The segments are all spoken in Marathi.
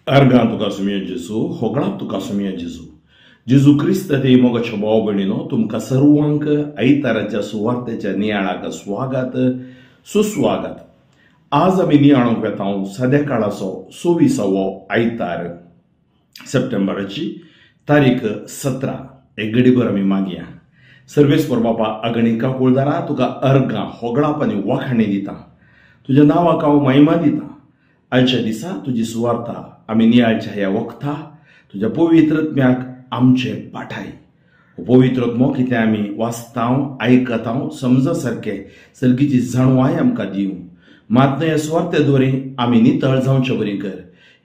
Argan tuka sumia Jesu, hoglap tuka sumia Jesu. Jesu Krista ते मोगाच्या भाव भयणीनो तुमका सर्वांक आयताराच्या सुवार्तेच्या नियाळाक स्वागत सुस्वागत. आज आम्ही नियाळोंक येता सद्या काळाचो 26वो आयतार सप्टेंबराची तारीख 17. एक घडीभर आम्ही मागया. सर्वेस्पर बापा अगणिका कुळदारा तुका अर्गां होगळाप आनी वाखाणी दिता. तुझ्या नावाक हांव महिमा दिता. आजच्या दिसा तुझी सुवार्ता आम्ही नियाळच्या ह्या वखता तुझ्या पवित्रत्म्याक आमचे पाठाय. पवित्रत्मो कितें आमी वाचतांव आयकतांव समजा सारखे सर्गीची जाणवाय आमकां दिवं. मात ह्या सुवार्ते द्वारे आमी नितळ जावचे बरी कर.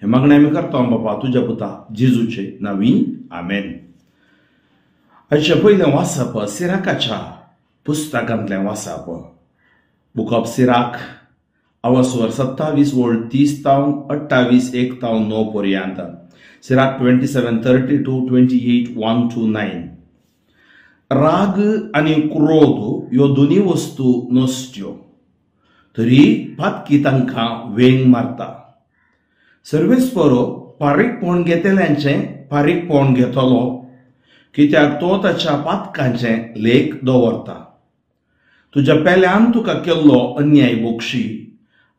हे मागणें आमी करता बापा तुझ्या पुता जेजूचे नांवी आमेन. आजचे पयलें वाचप सिराकाच्या पुस्तकांतलें वाचप. बुक ऑफ सिराक अवस्वर 27 वोळ 30 तावन 28 1 तावन 9 पर्यंत. Sirach 27:32 28 1 to 9. राग आणि क्रोध ह्यो दोन्ही वस्तू नसत्यो तरी पातकी तांकां वेंग मारता. सर्वेस्परो पारीकपण घेतल्यांचे पारीकपण घेतलो कित्याक तो ताच्या पातकांचे लेख दवरता. तुज्या पेल्यान तुका केल्लो अन्याय बोगशी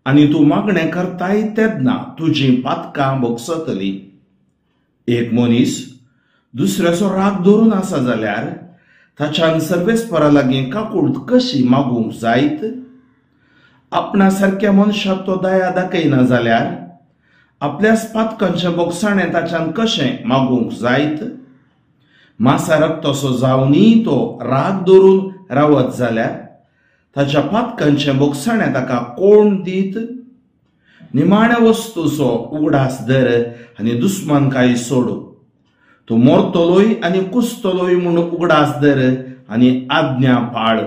आनी तूं मागणें करताय तेन्ना तुजी पातकां बोगसतली. एक मनीस दुसऱ्याचो राग धरून आसा जाल्यार ताच्यान सर्वेस्परा लागीं काकूळ कशी मागूंक जायत? आपणा सारक्या मनशाक तो दया दाखयना जाल्यार आपल्याच पातकांचें बोगसाणें ताच्यान कशें मागूंक जायत? मासा रक्तसो जावनी तो राग धरून रावत जाल्यार ताच्या पातकांचें बोगसाणें ताका कोण दीत? निमाण्या वस्तूचो उगडास धर आनी दुस्मानकाय सोड. तूं मरतलोय आनी कुसतलोय म्हूण उगडास धर आनी आज्ञा पाळ.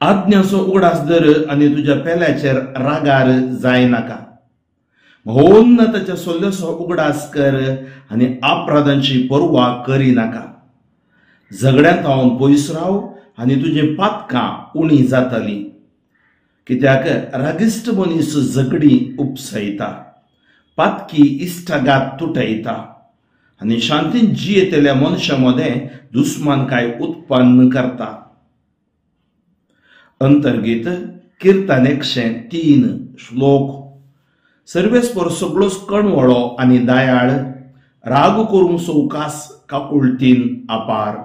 आज्ञाचो उगडास धर आनी तुज्या पेल्याचेर रागार जाय नाका. महोन्नताच्या सल्ल्याचो उगडास कर आनी अपराधांची पर्वा करी नाका. झगड्यांत हांव पयस राव आनी तुजी पातकां उणी जातली. कित्याक रागिश्ट मनीस झगडी उपसयता, पातकी इश्टागात तुटयता आनी शांतीन जियेतल्या मनशा मदें दुस्मानकाय उत्पन्न करता. अंतर्गीत कीर्तन 103 श्लोक. सर्वेस्पर सगळोच कणवळो आनी दयाळ, राग करूंक सवकास काकुळटीन अपार.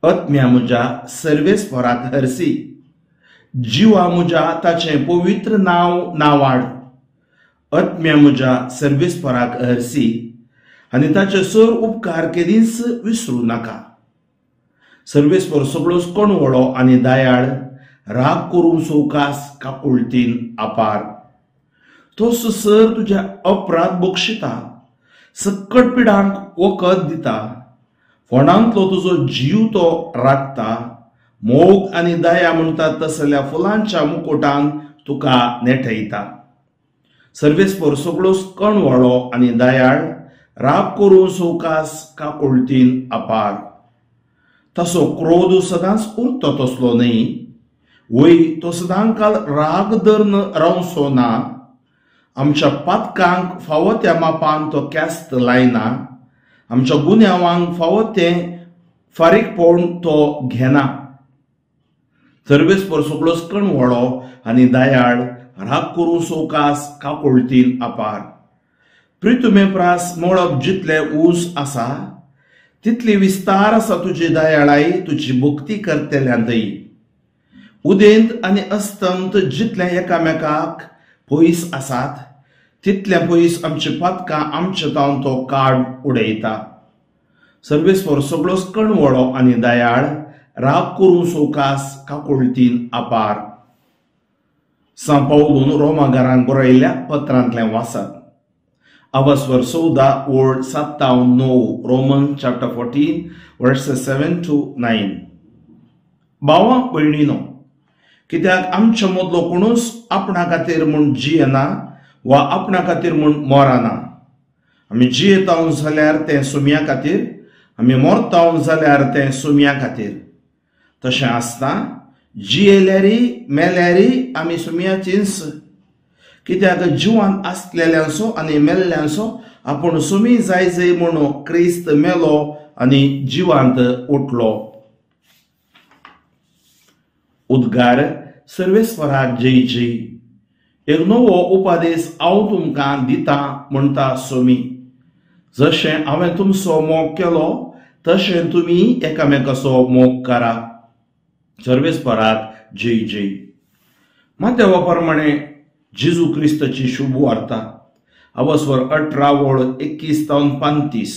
आत्म्या म्हज्या सर्वेस्पराक हरसी, जिवा म्हज्या ताचें पवित्र नांव नावाड. आत्म्या म्हज्या सर्वेस्पराक हरसी आनी ताचे सर उपकार केदींच विसरूं नाका. सर्वेस्पर सगळोच कणवळो आनी दयाळ, राग करूंक सवकास काकुळटीन अपार. तो सर तुज्या अपराध बक्षिता, सक्कट पिडांक वखद दिता. फोंडांतलो तुजो जीव तो राखता. मोग आनी दया म्हणटात तसल्या फुलांच्या मुकुटान तुका नेठयता. सर्वेस्पर सगळोच कणवळो आनी दयाळ, राग करूं सवकास काकुळटीन अपार. तसो क्रोध सदांच उरतो तसलो न्ही. वय तो सदांकाल राग धरून रावचो ना. आमच्या पातकांक फावो त्या मापान तो क्यास्त लायना. आमच्या गुन्यांवांक फावो तें फारीकपण तो घेना. सर्वेस्पर सगळोच कणवळो आनी दयाळ, राग करूं सवकास काकुळटीन अपार. प्रितुमे प्रास मळब जितले ऊस आसा तितली विस्तार आसा तुजी दयाळाय तुजी भक्ती करतल्यांतय. उदेंत आनी अस्तंत जितले एकामेकाक पयस आसात तितले पयस आमची पातकां आमचे तावन तो काड उडयता. सर्वेस्पर सगळोच कणवळो आनी दयाळ, राग करूं सवकास काकुळटीन अपार. सान पावलून रोमाकारांक बरयल्ल्या पत्रांतलें वाचप. अवस्वर 14 वोळ 7 तावन 9. Roman chapter 14 versus 7 to 9. भावां भयणीनो, कित्याक आमच्या मदलो कोणूच आपणा खातीर म्हूण जियेना वा आपणा खातीर म्हूण मरना. आमी जियेताव जाल्यार तें सुम्या खातीर, आमी मरताव जाल्यार तें सुम्या खातीर. तशें आसता जियेल्यारी मेल्यारी आमी सुम्याचींच. कित्याक जिवान आसलेल्यांचो आनी मेल्ल्यांचो आपूण सुमी जाय जय म्हणून क्रिस्त मेलो आनी जिवांत उठलो. उद्गार सर्वेस्पराक जय जय. एक नवो उपादेश हांव तुमकां दिता म्हणटा सोमी. जशें हांवें तुमचो मोग केलो तशें तुमी एकामेकाचो मोग करा. सर्वेस्पराक जय जय. माथ्यावा प्रमाणे जेजू क्रिस्ताची शुभ वार्ता अवस्वर 18 वळ 21 तावन 35.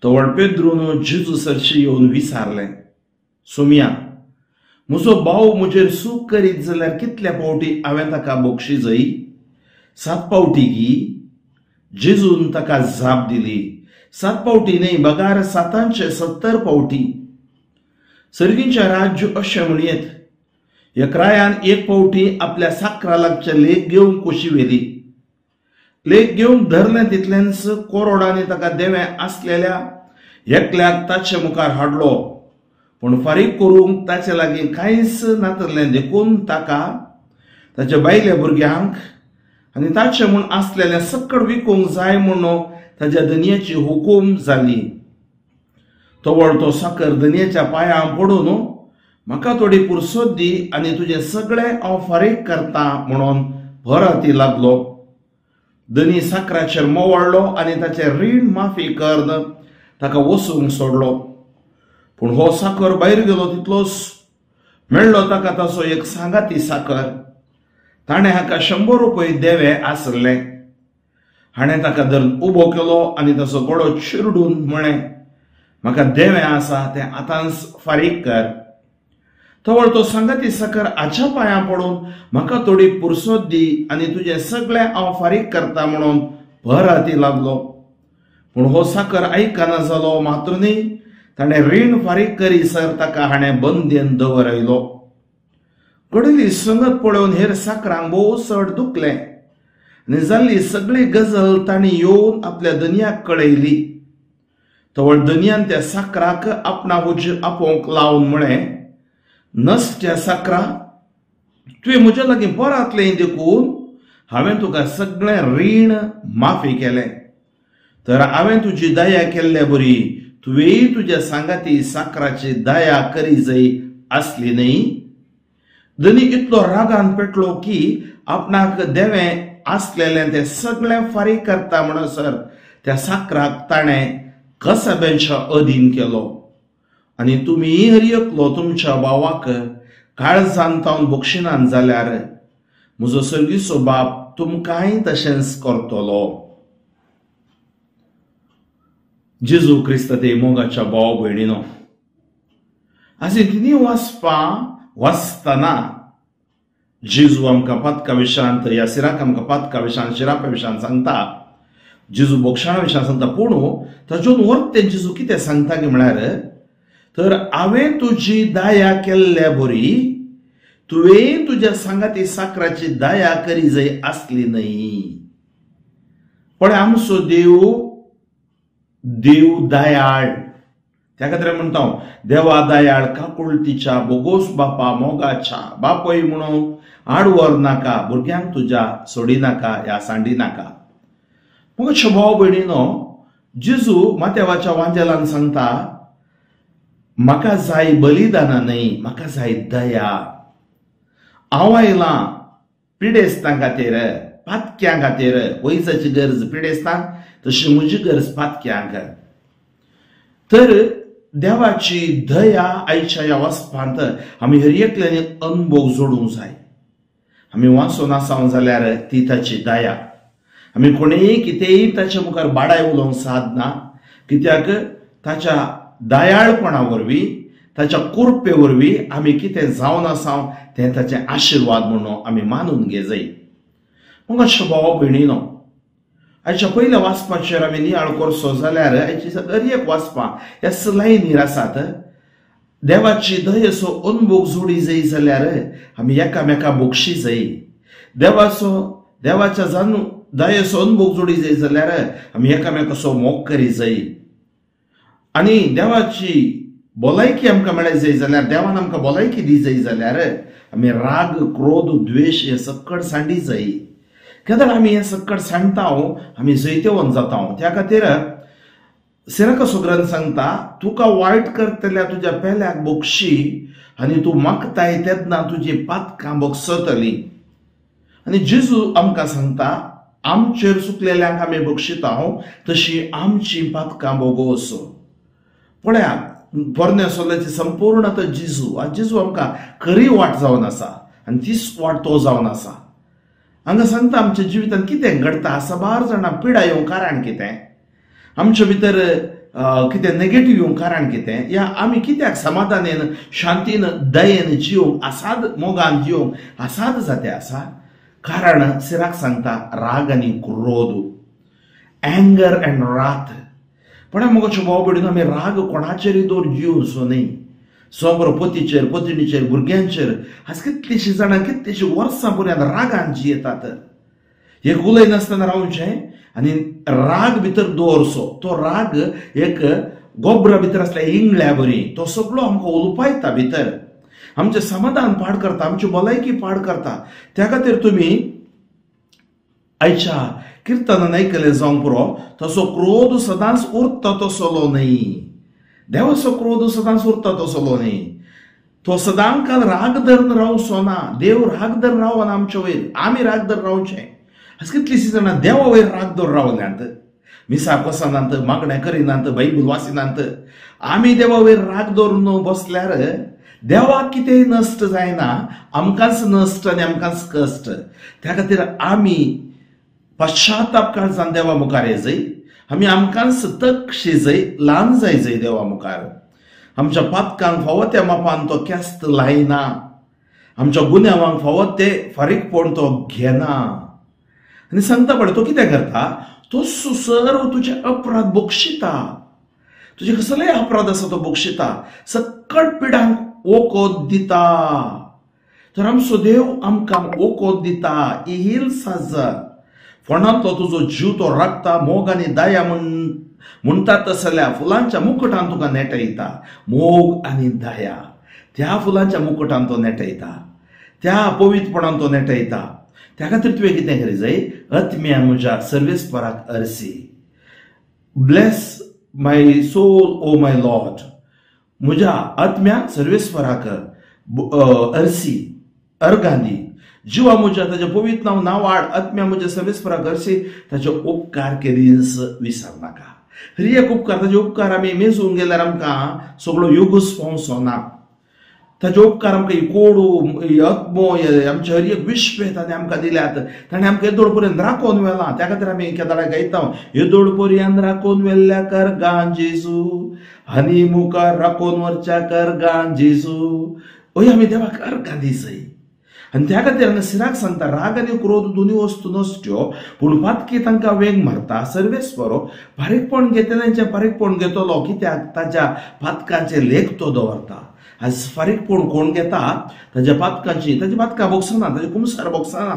तवळ पेद्रून जेजू सरशी येवन विचारले, सोम्या, म्हजो भाव म्हजेर सूख करीत जाल्यार कितल्या पावटी हांवें ताका बक्षिजय? 7 पावटी गी? जेजून ताका जाप दिली, 7 पावटी न्हय, बगार 770 पावटी. सर्गींच्या राज्य अशें म्हणयत, एकरायान 1 पावटी आपल्या साकरा लागचे लेख घेवन कुशी व्हेली. लेख घेवन धरलें तितलेंच कोरोडांनी ताका देवें आसलेल्या एकल्याक ताचे मुखार हाडलो. पूण फारीक करूंक ताचे लागीं कांयच नातरलें देखून ताका, ताच्या बायल्या भुरग्यांक आनी ताचे म्हूण आसलेलें सकट विकूंक जाय म्हणून ताच्या धनयाची हुकूम जाली. तवळ तो साकर धनयाच्या पांयां पडून, म्हाका थोडी पुरसोद दी आनी तुजें सगळें हांव फारीक करता म्हणून भराती लागलो. धनी साकराचेर मोवाळ्ळो आनी ताचें रीण माफी करन ताका वसूंक सोडलो. पूण हो साकर भायर गेलो तितलोच मेळ्ळो ताका ताचो एक सांगाती साकर. ताणें हाका 100 रुपया देवे आसले. हाणें ताका धरून उबो केलो आनी ताचो गळो चिरडून म्हळें, म्हाका देवें आसा तें आतांच फारीक कर. तवळ तो सांगाती साकर हाच्या पांयां पडून, म्हाका थोडी पुरसोद दी आनी तुजें सगळें हांव फारीक करता म्हणून भराती लागलो. पूण हो साकर आयकना जालो. मात्र न्ही, ताणें रीण फारीक करीसर ताका हाणें बंदेन दवरयलो. घडली संगत पळोवन हेर साकरांक भोव चड दुखलें आनी जाल्ली सगळी गजाल तांणी येवन आपल्या धनयाक कळयली. तवळ धनयान त्या साकराक आपणा हुजीर आपोवंक लावन म्हळें, नसत्या साकरा, तुवें म्हज्या लागीं बरातलें देखून हांवें तुका सगळें रीण माफी केलें. तर हांवें तुजी दया केल्ल्या बरी तुवेंय तुज्या सांगाती साकराची दया करी जय आसली न्हय? धनी इतलो रागान पेटलो की आपणाक देवें आसलेलें तें सगळें फारीक करता म्हणसर त्या साकराक ताणें कसब्याच्या अधीन केलो. आनी तुमी हरयतलो तुमच्या भावाक काळजान तावन बक्षिनान जाल्यार म्हजो सर्गीचो बाप तुमकांय तशेंच करतलो. जेजू क्रिस्त ते मोगाच्या भाव भयणीनो, आज तिनी वाचतना जेजू आमकां पातका विशयांत, ह्या सिराक आमकां पातका विशयांत, शिरापा विशयांत सांगता, जेजू बोक्षाणा विशयांत सांगता. पूण तातूंत वर्तें जेजू कितें सांगता की म्हळ्यार, तर हांवें तुजी दया केल्ल्या बरी तुवें तुज्या सांगाती साकराची दया करी जय आसली न्हय. पण आमचो देव दयाळ. त्या खातीर म्हणटा देवा दयाळ, काकुळतीच्या बोगोस बापा मोगाच्या बापय म्हणून आडवर नाका, भुरग्यांक तुज्या सोडी नाका या सांडी नाका. मग भाव भयणीनो, जेजू माथेवाच्या वांजेलान सांगता, म्हाका जाय बलिदाना न्हय, म्हाका जाय दया. हांव आयलां पिडेस्तां खातीर, पातक्यां खातीर. वैजाची गरज पिडेस्तांक तशी म्हजी गरज पातक्यांक. तर देवाची दया आयच्या ह्या वचपांत आमी हर एकल्यानी अनुभव जोडूंक जाय. आमी वाचून आसां जाल्यार ती ताची दया. आमी कोणेय कितेंय ताच्या मुखार बाडाय उलोवंक सादना, कित्याक ताच्या दयाळपणा वरवीं, ताच्या कुरपे वरवीं आमी कितें जावन आसां तें ताचें आशिर्वाद म्हणून आमी मानून घे जाय. मग अशें भाव भयणीनो, आयच्या पयल्या वाचपाचेर आमी नियाळ करचो जाल्यार आयची दर एक वाचपां ह्या लायनीर आसात. देवाची दयेचो अनुभव जोडी जाय जाल्यार आमी एकामेका बक्षी जाय. देवाच्या दयेचो अनुभव जोडी जाय जाल्यार आमी एकामेकाचो मोग करी जाय. आनी देवाची भलायकी आमकां मेळय जाय जाल्यार, देवान आमकां भलायकी दी जाय जाल्यार आमी राग, क्रोध, द्वेष हे सकट सांडी जाय. केदळ आमी हे सक्कट सांगता आमी जैतेवन जाता त्या खातीर सिरक ग्रंथ सांगता तुका वायट करतल्या तुज्या पेल्याक बोगशी आनी तूं मागताय तेन्ना तुजी पातकां बोगसतली. आनी जेजू आमकां सांगता आमचेर चुकलेल्यांक आमी बक्षिता तशी आमची पातकां बोगोस. पळयात पोरन्यासोल्याची संपूर्णता जेजू जेजू आमकां खरी वाट जावन आसा आनी तीच वाट तो जावन आसा. हांगा सांगता आमच्या जिवितांत कितें घडटा, साबार जाणां पिडा येवंक कारण कितें, आमच्या भितर कितें नेगेटिव्ह येवंक कारण कितें, या आमी कित्याक समाधानेन शांतीन दयेन जिवंक आसाद मोगान जिवंक आसाद जाते आसा. कारण सिराक सांगता राग आनी क्रोध, एंगर अँड राथ. पण मोगाच्यो भाव भयणीनो आमी राग कोणाचेरय दवर जिवचो न्ही. सोबरो पतीचेर पत्नीचेर भुरग्यांचेर आज कितलींशीं जाणां कितलींशीं वर्सां पर्यंत रागान जियेतात. एक उलयनासतना रावचें आनी राग भितर दवरचो. तो राग एक गोब्रा भितर आसल्या इंगळ्या बरी तो सगळो आमकां उलपायता भितर, आमचें समाधान पाड करता, आमची भलायकी पाड करता. त्या खातीर तुमी आयच्या किर्तनान आयकलें जावंक पुरो तसो क्रोध सदांच उरता तसलो न्ही. देवाचो क्रोध सदांच उरता तसलो न्ही. तो सदांकाल राग धरून रावचो ना. देव राग धरून रावना आमच्या वयर, आमी राग धरून रावचें. आज कितलींशीं जाणां देवा वयर राग धरून रावल्यांत, मिसा कोसनांत, मागणें करिनात, बायबल वाचिनात. आमी देवा वयर राग धरून बसल्यार देवाक कितेंय नश्ट जायना, आमकांच नश्ट आनी आमकांच कश्ट. त्या खातीर आमी पश्चाताप काळजान देवा मुखार येजय. आमी आमकांच तक शिजय, ल्हान जायजय देवा मुखार. आमच्या पातकांक फावो त्या मापान तो क्यास्त लायना, आमच्या गुन्यांवांक फावो ते फारीकपण तो घेना. आनी सांगता पळय तो कितें करता, तो सर्व तुजे अपराध बक्षिता. तुजे कसलेय अपराध आसा तो बक्षिता, सक्कट पिडांक वखद दिता. तर आमचो देव आमकां वखद दिता. ही हिल्स आसा फोंडांतलो तुजो जीव तो राखता. मोग आनी दया म्हणटात तसल्या फुलांच्या मुकुटान तुका नेटयता. मोग आनी दया त्या फुलांच्या मुकुटान तो नेटयता, त्या पवित्रपणान तो नेटयता. त्या खातीर तुवें कितें करी जाय, आत्म्या म्हज्या सर्वेस्पराक अर्सी. Bless my soul O my lord. म्हज्या आत्म्याक सर्वेस्पराक अर्सी, अर्गांदी. जिवा म्हज्या ताचे पवित्र नांव नावाड. आत्म्या म्हज्या सर्वेस्पराक अर्सी. ताचे उपकार केरीस विसर नाका. हरी एक उपकार, ताचे उपकार आमी मेजून गेल्यार आमकां सगळो युगूच पावचो ना. ताचे उपकार आमकां कोडू आत्मो आमचे हर एक विश्व ताणें आमकां दिल्यात. ताणें आमकां येदोळ पर्यंत राखून व्हेलां. त्या खातीर आमी केदाळ्या गायता, येदोळ पर्यंत राखून व्हेल्ल्या करगां जेजू, आनी मुखार राखून व्हरच्या करगां जेजू. हय आमी देवाक अर्गां दिसय. आनी त्या खातीर हांगा सिराक सांगता राग आनी क्रोध दोनूय वस्तू नसच्यो, पूण पातकी तांकां वेग मारता. सर्वेस्परो बारीकपण घेतल्यांचें बारीकपण घेतलो, कित्याक ताच्या पातकांचे लेख तो दवरता. आज फारीकपण कोण घेता, ताच्या पातकां बोगसना, ताचे कुमसार बोगसना.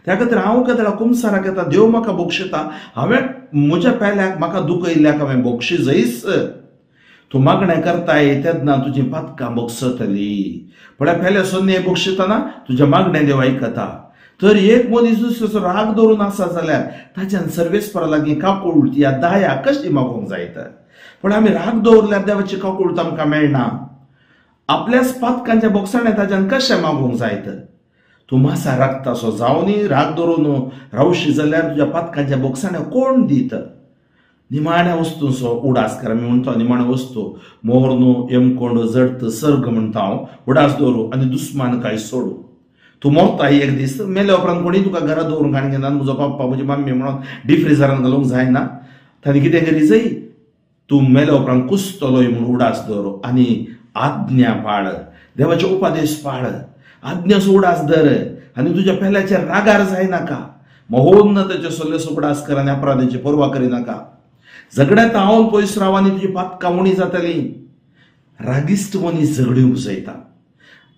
त्या खातीर हांव केदाळा कुमसाराक येता, देव म्हाका बोगशिता. हांवें म्हज्या पेल्याक म्हाका दुख येयल्याक हांवें बोगशी जैस. तूं मागणें करताय तेन्ना तुजी पातकां बोगसतली. पण पेल्या सोन्ने बोगशितना तुज्या मागणें देव आयकता. तर एक मनीस दुसऱ्याचो राग धरून आसा जाल्यार ताच्यान सर्वेस्परा लागीं काकूळट या दया कशी मागूंक जायत. पण आमी राग दवरल्यार देवाची काकूळट आमकां मेळना. आपल्याच पातकांच्या बोगसाणें ताच्यान कशें मागूंक जायत. तूं मासा रागतासो जावनी राग धरून रावशी जाल्यार तुज्या पातकांच्या बोगसाणें कोण दित. निमाण्या वस्तूंचो उडास कर आमी म्हणटा. निमाण्यो वस्तू मोरनो येमकोंड जडत सर्ग म्हणटा हांव. उडास दवरू आनी दुस्मान काय सोडू. तूं मोरता एक दीस, मेल्या उपरांत कोणी तुका घरा दवरूंक आनी घेना. म्हजो पप्पा म्हजी मम्मी म्हणून डीप फ्रिजरान घालूंक जायना. ताणें कितें करी जाय, तूं मेल्या उपरांत कुसतलोय म्हूण उडास दवर आनी आज्ञा पाळ. देवाचे उपदेश पाळ, आज्ञाचो उडास धर आनी तुज्या पेल्याचेर रागार जायनाका. महोन्नताचे सल्ले सुपडास कर आनी अपराधाची पर्वा करिनाका. झगड्यांत हांव पयस राव आनी तुजी पातकां उणी जातली. रागिश्ट मनीस झगडी उपजयता.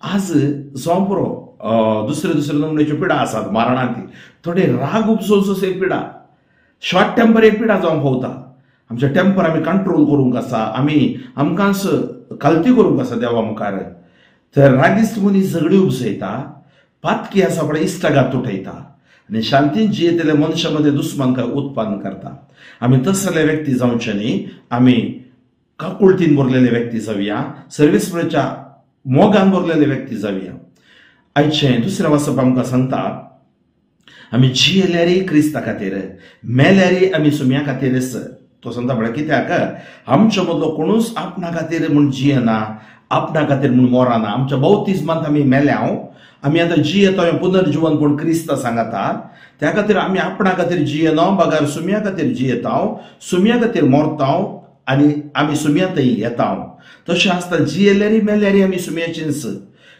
आज जावं पुरो दुसरे दुसरे नमुन्याच्यो पिडा आसात मारणांती. थोडे राग उपजोवचो एक पिडा, शॉर्ट टेम्पर एक पिडा जावंक पावता. आमचे टेम्पर आमी कंट्रोल करूंक आसा, आमी आमकांच कालती करूंक आसा देवा मुखार. तर रागिश्ट मनीस झगडी उपजयता. पातकी आसा पळय इश्टागात तुटयता. आनी शांतीन जियेतले मनशामध्ये दुस्मानकाय उत्पन्न करता. आमी तसले व्यक्ती जावचे न्ही. आमी काकुळतीन भरलेले व्यक्ती जावया, सर्वेस्पराच्या मोगान भरलेले व्यक्ती जावया. आयचे दुसरे वाचप आमकां सांगता, आमी जियेल्यारय क्रिस्ता खातीर, मेल्यारय आमी सुम्या खातीरच. तो सांगता म्हळ्यार कित्याक आमच्या मदलो कोणूच आपणा खातीर म्हूण जियेना, आपणा खातीर म्हूण मरना. आमच्या बौतिस्मांत आमी मेल्याव, आमी आतां जियेता पुनर्जीवन पूण क्रिस्त सांगता. त्या खातीर आमी आपणा खातीर जियेना, बगार सुम्या खातीर जियेता, सुम्या खातीर मरता आनी आमी सुम्यांतय येता. तशें आसता जियेल्यारय मेल्यारय आमी सुम्याचींच.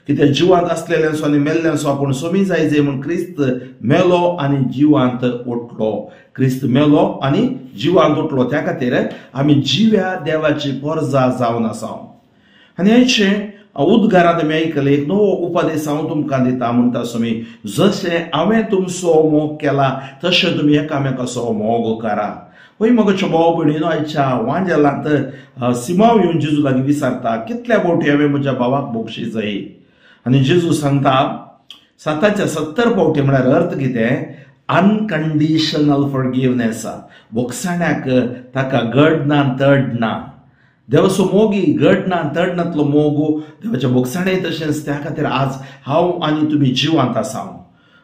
कित्याक जिवांत आसलेल्यांचो आनी मेल्ल्यांचो आपूण सोमी जायजे म्हूण क्रिस्त मेलो आनी जिवांत उठलो. क्रिस्त मेलो आनी जिवांत उठलो. त्या खातीर आमी जिव्या देवाची परजा जावन आसा. आनी आयचे उद्गारांत आमी आयकले एक नवो उपदेश हांव तुमकां दिता. म्हणटा सुमी, जशें हांवें तुमचो मोग केला तशें तुमी एकामेकाचो मोग करा. पळय मोगाच्यो भाव भयणीनो, आयच्या वांजेलांत सिमाव येवन जेजू लागीं विचारता, कितल्या फावटी हांवें म्हज्या भावाक बोगशी जाय. आनी जेजू सांगता 70 फावटी. म्हळ्यार अर्थ कितें? Unconditional forgiveness. बोगसाण्याक ताका गड ना तड ना. देवाचो मोगी गड ना तड नातलो मोग देवाच्या बोगसाणेय तशेंच. त्या खातीर आज हांव आनी तुमी जिवांत आसा.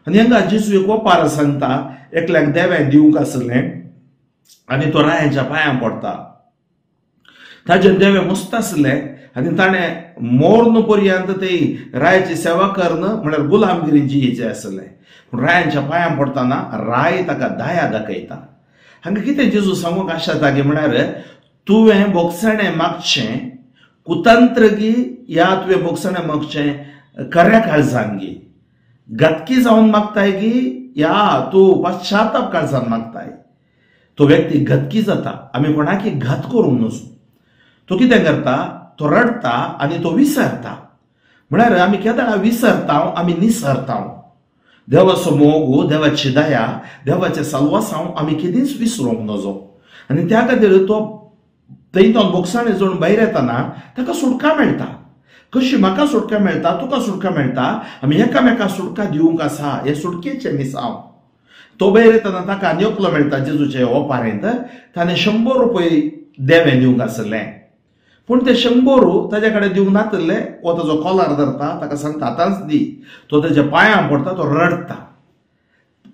आनी हांगा जेजू एक ओपार सांगता, एकल्याक देवें दिवंक आसलें आनी तो रायाच्या पांयां पडटा. ताजेर देवें मस्त आसलें आनी ताणें मोर्न पर्यंत ते रायाची सेवा करन म्हळ्यार गुलामगिरी जियेचें आसलें. पूण रायांच्या पांयां पडटाना राय ताका दया दाखयता. हांगा कितें जेजू सांगूंक आशेता गे म्हळ्यार, तुवें बोगसाणें मागचें कुतंत्रगी या तुवें बोगसाणें मागचें खऱ्या काळजान गे. गतकी जावन मागताय गी या तूं पश्चाताप काळजान मागताय. तो व्यक्ती घतकी जाता. आमी कोणाकी घात करूंक नजो. तो कितें करता? तो रडता आनी तो विसरता. म्हळ्यार आमी केदां विसरता, आमी निसरता. देवाचो मोग, देवाची दया, देवाचें साल्वासांव आमी केदींच विसरूंक नजो. आनी त्या खातीर तो थंयच्यान बोगसाणें जोडून भायर येतना ताका सुटका मेळटा. कशी म्हाका सुटका मेळटा, तुका सुटका मेळटा. आमी एकामेकाक सुटका दिवंक आसा. हे सुटकेचें मिसांव. तो भायर येतना ताका आनी एकलो मेळटा जेजूचे ओपारेंत. ताणें 100 रुपये देवें दिवंक आसलें. पूण ते 100 ताजे कडेन दिवंक नासले. हो ताजो कॉलर धरता, ताका सांगता आतांच दी. तो ताच्या पांयां पडटा, तो रडता.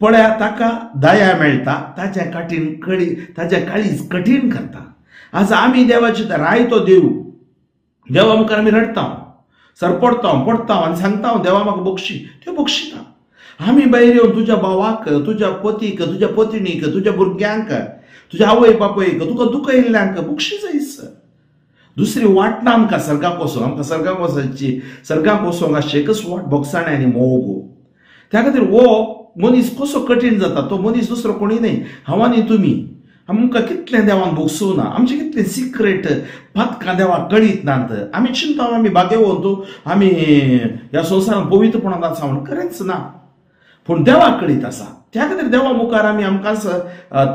पळया ताका दया मेळटा. ताचें काळीज कठीण करता. आज आमी देवाची राय तो देव. देवा मुखार आमी रडता, सरपडता, पडटा आनी सांगता देवा म्हाका बक्षी. त्यो बक्षिता. आमी भायर येवन तुज्या भावाक, तुज्या पतीक, तुज्या पत्नीक, तुज्या भुरग्यांक, तुज्या आवय बापयक, तुका दुखयल्ल्यांक बक्षी जायस. दुसरी वाट ना आमकां सर्गाक वचूंक. आमकां सर्गाक वचची, सर्गाक वचोंक आसचे एकच वाट बोगसाणें आनी मोग. त्या खातीर हो मनीस कसो कठीण जाता. तो मनीस दुसरो कोणी न्ही, हांव आनी तुमी. आमकां कितलें देवान भोगसूं ना. आमचें कितलें सिक्रेट पथकां देवाक कळीत नात. आमी चिंता आमी भाग्यवंत, आमी ह्या संवसारांत पवित्रपणान आसा म्हूण खरेंच ना. पूण देवाक कळीत आसा. त्या खातीर देवा मुखार आमी आमकांच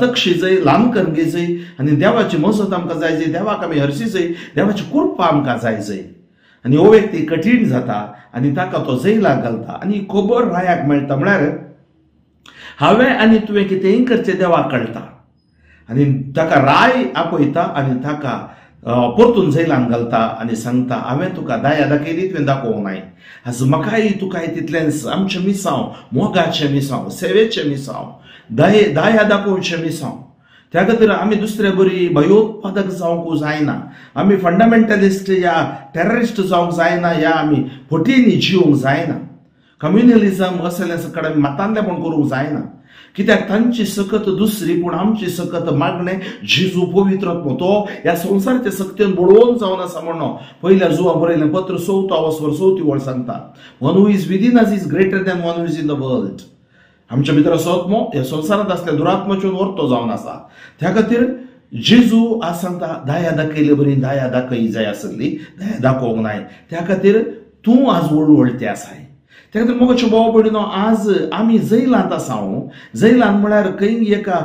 तकशी जाय, ल्हानकरणी जाय आनी देवाची मजत आमकां जाय जाय. देवाक आमी हरशी जाय, देवाची कृपा आमकां जाय जाय. आनी हो व्यक्ती कठीण जाता आनी ताका तो जैलाक घालता. आनी खबर रायाक मेळटा. म्हळ्यार हांवें आनी तुवें कितेंय करचें देवाक कळटा. आनी ताका राय आपयता आनी ताका परतून जैलान घालता आनी सांगता हांवें तुका दया दाखयली, तुवें दाखोवंक नाय. आज म्हाकाय तुकाय तितलेंच आमचें मिसांव, मोगाचें मिसांव, सेवेचें मिसांव, दया दाखोवचें मिसांव. त्या खातीर आमी दुसरे बरी भयोत्पादक जावंक जायना. आमी फंडामेंटलिस्ट या टेररिस्ट जावंक जायना. या आमी फटींनी जिवंक जायना. कम्युनलिझम असले सकट आमी मातांतलेपण करूंक जायना. कित्याक तांची सकत दुसरी पूण आमची सकत मागणें जेजू पवित्रात्मो. तो ह्या संवसाराच्या सक्तीन बुडवून जावन आसा म्हणून पयल्या जुवा बरयलें पत्र 4 वळ सांगता. One who is within us is greater than one who is in the world. आमच्या भितर असो आत्मो ह्या संवसारांत आसल्या दुरात्म्याच्यान वर्तो जावन आसा. त्या खातीर जेजू आज सांगता दया दाखयली बरी, दया दाखय जाय आसली, दया दाखोवंक नाय. त्या खातीर तूं आज वळवळते आसाय. त्या खातीर मोगाच्यो भाव भयणीनो, आज आमी जैलांत आसा. जैलांत म्हळ्यार खंय एका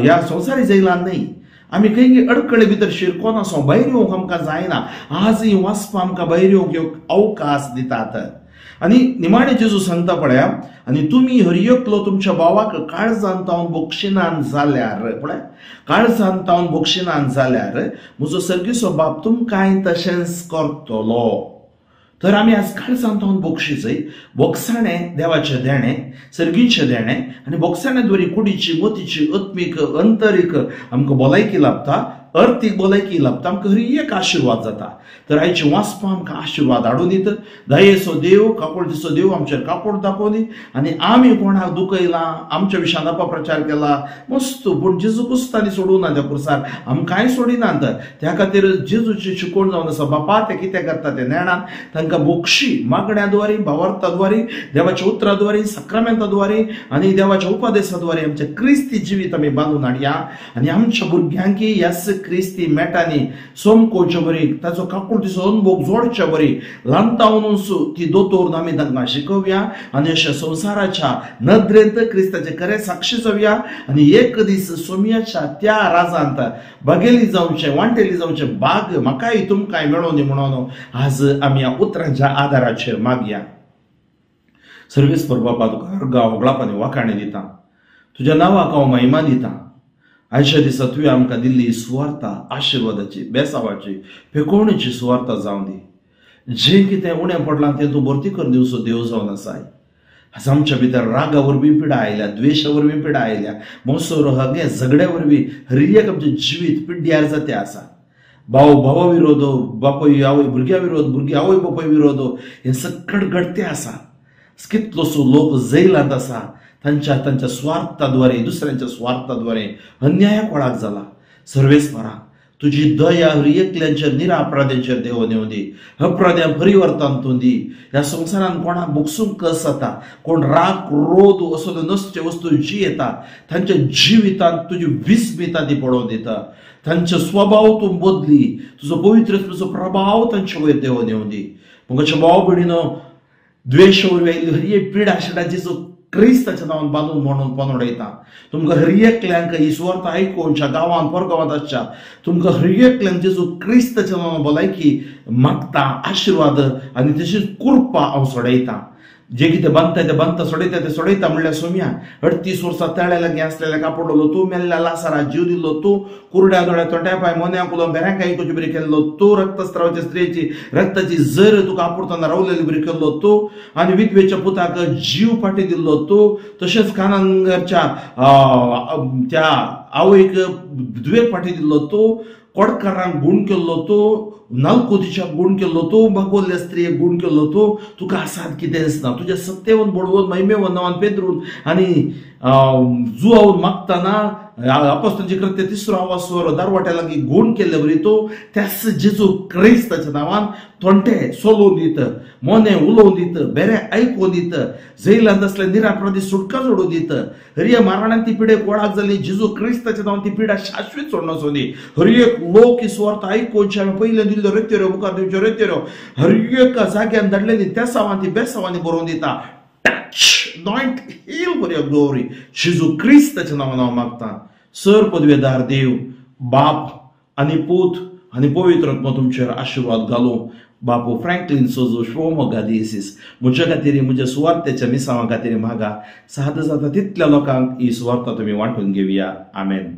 ह्या संवसारी जैलांत न्ही. आमी खंय अडकळे भितर शिरकोन आसा. भायर येवंक आमकां जायना. आजय वाचपाक आमकां भायर येवंक अवकाश दितात. आणि निमाणे जेजू सांगता पळया, आणि तुम्ही हर एकलो तुमच्या भावाक काळजान तावन बक्षिनान जाल्यार, पळय काळजान तावन बक्षिनान जाल्यार म्हजो सर्गीचो बाप तुमकांय तशेंच करतलो. तर आमी आज काळजान तावन बक्षिसय, बोगसाणे देवाचे देणे, सर्गीचे देणे, आणि बोगसाण्याद्वारे कुडीची, मतीची, आत्मीक, अंतरीक आमकां भलायकी लाभता, अर्थीक भलायकी लाभता, आमकां हर एक आशिर्वाद जाता. तर आयची वाचपां आमकां आशिर्वाद हाडून दित. दयेचो देव, काकोळटीचो देव आमचेर काकोळ दाखोवनी, आणि आमी कोणाक दुखयलां, आमच्या विशयान अपप्रचार केला मस्त, पूण जेजू कुस्तांनी सोडूं ना त्या कुर्सार, आमकांय सोडिनात. त्या खातीर जेजूची शिकवण जावन आसा, बापा ते कितें करता ते नेणान तांकां बक्षी मागण्याद्वारे, भावार्थाद्वारे, देवाच्या उतराद्वारे, सक्रामेंताद्वारे आणि देवाच्या उपदेशाद्वारे आमचे क्रिस्ती जिवीत आमी बांदून हाडया, आणि आमच्या भुरग्यांकी ह्याच क्रिस्ती मेटांनी सोमकोवचे बरी, ताचो काकुळटीचो अनुभव जोडचे बरी, ल्हानतावन ती दोतोर आमी तांकां शिकवया, आणि अशा संवसाराच्या नदरेंत क्रिस्ताचे खरे साक्षी जावया, आणि एक दीस सोम्याच्या त्या राजांत बगेली जावचे, वांटेली जावचे भाग म्हाकाय तुमकांय मेळोनी म्हणून आज आमी ह्या उतरांच्या आदाराचेर मागया. सर्वेस्पर बाबा तुका अर्गा होगळापानी वाखाणे दिता, तुज्या नांवाक हांव महिमा दिता. आयच्या दिसा तुवें आमकां दिल्ली सुवार्ता आशिर्वादाची, बेसावाची, फेकोवणेची सुवार्ता जावं दी. जे कितें उणें पडलां तें तूं भरती कर दिवचो देव जावन आसाय. आज आमच्या भितर रागा वरवीं पिडा आयल्या, द्वेशा वरवीं पिडा आयल्या, मोसोर हगे झगड्या वरवीं हर एक आमचें जिवीत पिड्ड्यार जातें आसा. भाव भावा विरोध, बापूय आवय भुरग्या विरोध, भुरगे आवय बापूय विरोध, हें सकट घडतें आसा. कितलोसो लोक जैलांत आसा, तांच्या स्वार्थाद्वारे, दुसऱ्यांच्या स्वार्थाद्वारे अन्यायाक वळाक जाला. सर्वेस्परा तुजी दया हर एकल्यांचेर, निरापराध्यांचेर देव नेव दी, अपराध्यांक परिवर्तन तूं दी. ह्या संवसारान कोणाक भोगसूंक कस जाता, कोण राग, क्रोध असो नसचे वस्तू जी येता, तांच्या जिवितांत तुजी विस्मिता ती पडोवन दिता. तांचे स्वभाव तूं बदली, तुजो पवित्रतेचो प्रभाव तांचे वयर देव नेव दी. म्हज्या भाव भयणीनो, द्वेश वरवीं आयिल्ली हर एक पिडा शिडा जेजू क्रिस्ताच्या नांवान बांदून म्हणून पनोडयता. तुमकां हर एकल्यांक ही सुवार्ता आयकूनच्या गांवांत परगांवांत आसच्या तुमकां हर एकल्यांक जेजू क्रिस्ताच्या नांवान भलायकी मागता, आशिर्वाद आनी तशीच कृपा हांव सोडयता. जे कितें बांदता ते बांदता, सोडयता ते सोडयता म्हणल्यार सोम्या 38 वर्सां तळ्या लागीं आसलेल्या कापडलो तूं, मेल्ल्या लासाराक जीव दिल्लो तूं, कुरड्या दोळ्या तोट्या पांय मोन्याक उलोवन बेऱ्यांकाय कशी बरी केल्लो तूं, रक्तस्त्रावाच्या स्त्रियेची रक्ताची झर तुका आपुरतना रावलेली बरी केल्लो तूं, आनी विधवेच्या पुताक जीव फाटी दिल्लो तूं, तशेंच कानांगरच्या त्या आवयक दुवेक फाटी दिल्लो तूं, कोडकारांक गुण केल्लो तूं, नालकोतीच्या गुण केल्लो तूं, भगवल्ल्या स्त्रियेक गुण केल्लो तूं. तुका आसात कितें दिसना, तुज्या सत्तेवन बडवून महिमेवन नांवान पेद्रून आनी जुआवून मागतना अपोस्तलांची कृत्य 3 आवाजवर दारवाट्या लागीं गुण केल्ले बरी तूं. त्याच जेजू क्रिस्ताच्या नांवान तोंटे सोलून दित, मोने उलोवन दित, बेरे आयकून दित, जैलांत असले निरापराधी सुटका सोडून दित. हर एक मारणांत ती पिडेक वळाक जाली, जेजू क्रिस्ताच्या नांवान ती पिडा शाश्वत सोडनासो दी. हर एक लोक ही सुवार्ता आयकूनचे आमी पयले दिल्ल्यो रेत्यो मुखार दिवच्यो रेत्यो हर एक जाग्यान धाडलेली त्या सावांनी बेसावांनी बरोवन दिता. Anoint, heal for your glory. जेजू क्रिस्ताच्या नांवान हांव मागता. सर पदवेदार देव, बाप आनी पूत आनी पवित्र आत्मा तुमचेर आशिर्वाद घालूं. बापू फ्रँकलिन सोजो शिवमोगा दिसीस म्हज्या खातीर, म्हज्या सुवार्थेच्या मिसावा खातीर मागा. साद जाता तितल्या लोकांक ही सुवार्ता तुमी वांटून घेवया. आमेन.